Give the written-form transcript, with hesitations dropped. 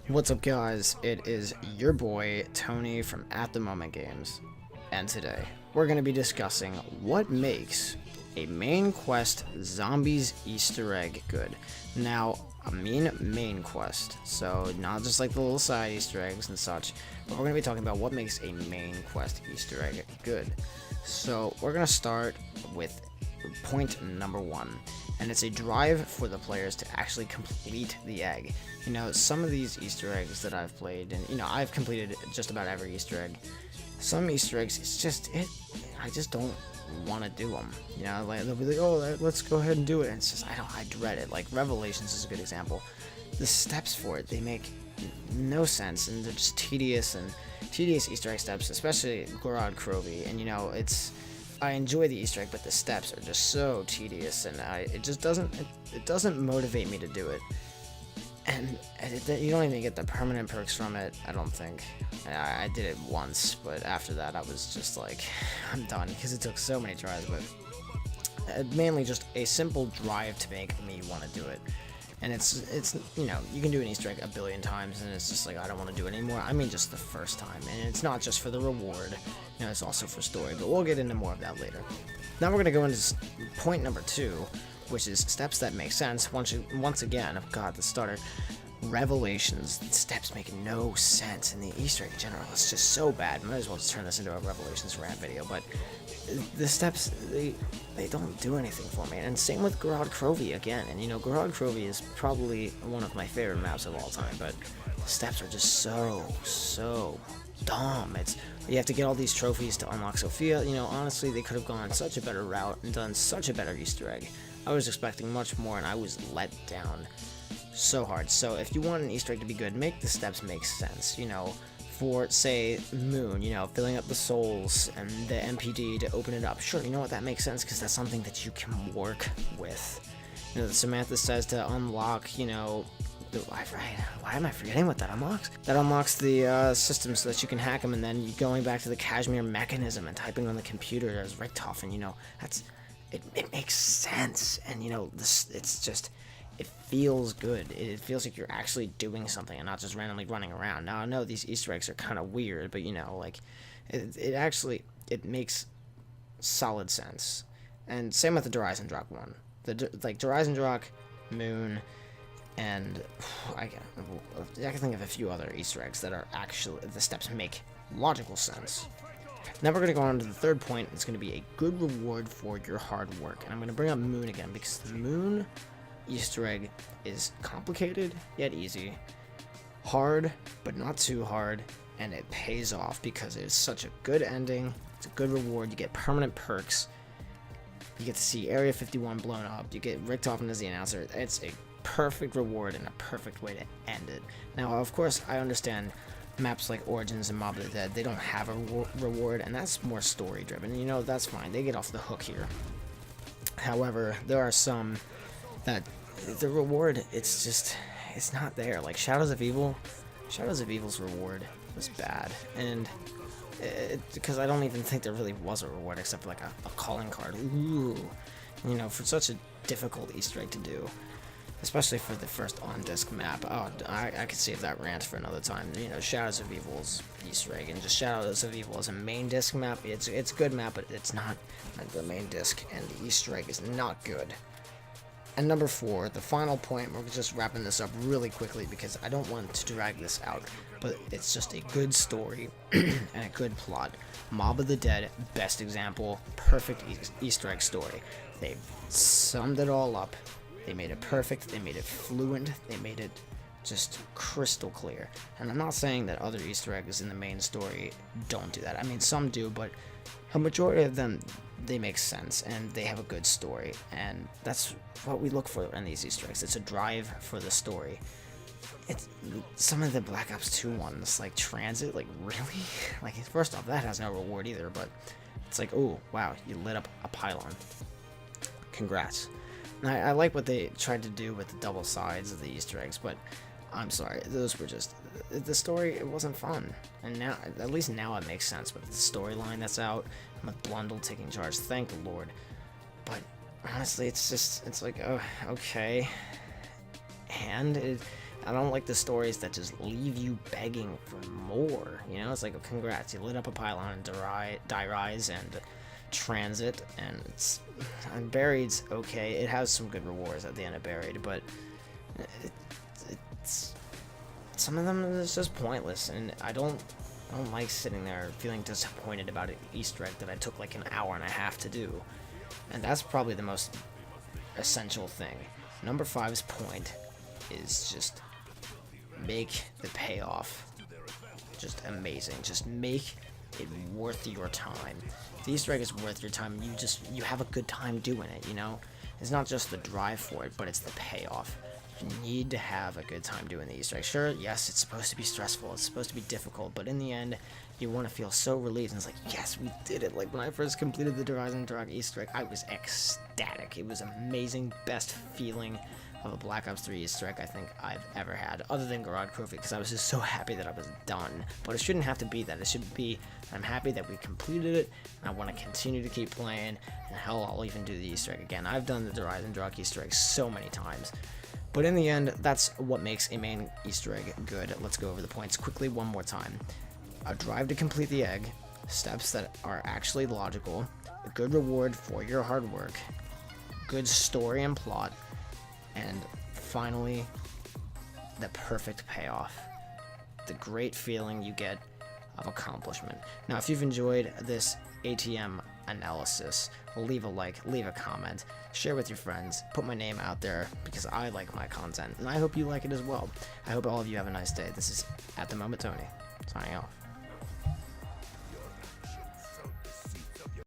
What's up, guys? It is your boy Tony from At the Moment Games, and today we're going to be discussing what makes a main quest zombies Easter egg good. Now, I mean main quest, so not just like the little side Easter eggs and such, but we're going to be talking about what makes a main quest Easter egg good. So we're going to start with point number one, and it's a drive for the players to actually complete the egg. You know, some of these Easter eggs that I've played, and you know, I've completed just about every Easter egg. Some Easter eggs, I just don't want to do them. You know, like they'll be like, oh, let's go ahead and do it, and it's just, I dread it. Like Revelations is a good example. The steps for it, they make no sense, and they're just tedious Easter egg steps, especially Gorod Krovi. And you know, I enjoy the Easter egg, but the steps are just so tedious, and it doesn't motivate me to do it. And you don't even get the permanent perks from it, I don't think. I did it once, but after that I was just like, I'm done, because it took so many tries. But mainly just a simple drive to make me want to do it. And it's you know, you can do an Easter egg a billion times, and it's just like, I don't want to do it anymore. I mean, just the first time. And it's not just for the reward, you know, it's also for story. But we'll get into more of that later. Now we're going to go into point number two, which is steps that make sense. Once again, oh god, the starter. Revelations. The steps make no sense, and the Easter egg in general is just so bad. Might as well just turn this into a Revelations rant video, but the steps, they don't do anything for me. And same with Gorod Krovi again. And you know, Gorod Krovi is probably one of my favorite maps of all time, but the steps are just so dumb. You have to get all these trophies to unlock Sophia. You know, honestly, they could have gone such a better route and done such a better Easter egg. I was expecting much more, and I was let down so hard. So if you want an Easter egg to be good, make the steps make sense. You know, for say Moon, you know, filling up the souls and the MPD to open it up. Sure, you know what, that makes sense, because that's something that you can work with. You know, Samantha says to unlock, you know, why am I forgetting what that unlocks? That unlocks the system so that you can hack them, and then going back to the Kashmir mechanism and typing on the computer as Richtofen, and you know, it makes sense. And you know, it's just, it feels good. It feels like you're actually doing something and not just randomly running around. Now I know these Easter eggs are kind of weird, but you know, like it makes solid sense. And same with the Horizon Drock one. Like Horizon Drock, Moon, and I can think of a few other Easter eggs that are actually, the steps make logical sense. Now we're going to go on to the third point. It's going to be a good reward for your hard work. And I'm going to bring up Moon again, because the Moon Easter egg is complicated yet easy, hard but not too hard, and it pays off because it's such a good ending. It's a good reward. You get permanent perks. You get to see Area 51 blown up. You get Richtofen as the announcer. It's a perfect reward and a perfect way to end it. Now, of course, I understand maps like Origins and Mob of the Dead, they don't have a reward, and that's more story driven. You know, that's fine. They get off the hook here. However, there are some that the reward, it's not there. Like Shadows of Evil's reward was bad, and because I don't even think there really was a reward except for like a calling card. Ooh, you know, for such a difficult Easter egg to do, especially for the first on-disc map. Oh, I could save that rant for another time. You know, Shadows of Evil's Easter egg, and just Shadows of Evil as a main disc map, it's a good map, but it's not the main disc, and the Easter egg is not good. And number four, the final point, we're just wrapping this up really quickly because I don't want to drag this out, but it's just a good story and a good plot. Mob of the Dead, best example, perfect Easter egg story. They summed it all up. They made it perfect, they made it fluent, they made it just crystal clear. And I'm not saying that other Easter eggs in the main story don't do that. I mean, some do, but a majority of them, they make sense, and they have a good story, and that's what we look for in these Easter eggs. It's a drive for the story. It's some of the Black Ops 2 ones, like Transit, like really? Like, first off, that has no reward either, but it's like, oh, wow, you lit up a pylon. Congrats. And I like what they tried to do with the double sides of the Easter eggs, but I'm sorry, those were just, the story, it wasn't fun. And now, at least now it makes sense with the storyline that's out, and with Blundell taking charge, thank the Lord. But honestly, it's like, oh, okay. And I don't like the stories that just leave you begging for more. You know, it's like, oh, congrats, you lit up a pylon in Die Rise and Transit, and Buried's okay. It has some good rewards at the end of Buried, but it's some of them is just pointless, and I don't like sitting there feeling disappointed about an Easter egg that I took like an hour and a half to do. And that's probably the most essential thing. Number 5's point is just make the payoff just amazing. Just make it worth your time. If the Easter egg is worth your time, you have a good time doing it, you know? It's not just the drive for it, but it's the payoff. You need to have a good time doing the Easter egg. Sure, yes, it's supposed to be stressful, it's supposed to be difficult, but in the end, you want to feel so relieved, and it's like, yes, we did it. Like, when I first completed the Horizon Drag Easter egg, I was ecstatic. It was amazing, best feeling of a Black Ops 3 Easter egg I think I've ever had, other than Garage Trophy, because I was just so happy that I was done. But it shouldn't have to be that. It should be, I'm happy that we completed it, and I want to continue to keep playing, and hell, I'll even do the Easter egg again. I've done the Horizon Drag Easter egg so many times. But in the end, that's what makes a main Easter egg good. Let's go over the points quickly one more time. A drive to complete the egg, steps that are actually logical, a good reward for your hard work, good story and plot, and finally, the perfect payoff. The great feeling you get of accomplishment. Now, if you've enjoyed this ATM analysis, leave a like, leave a comment, share with your friends, put my name out there because I like my content, and I hope you like it as well. I hope all of you have a nice day. This is At The Moment Tony, signing off.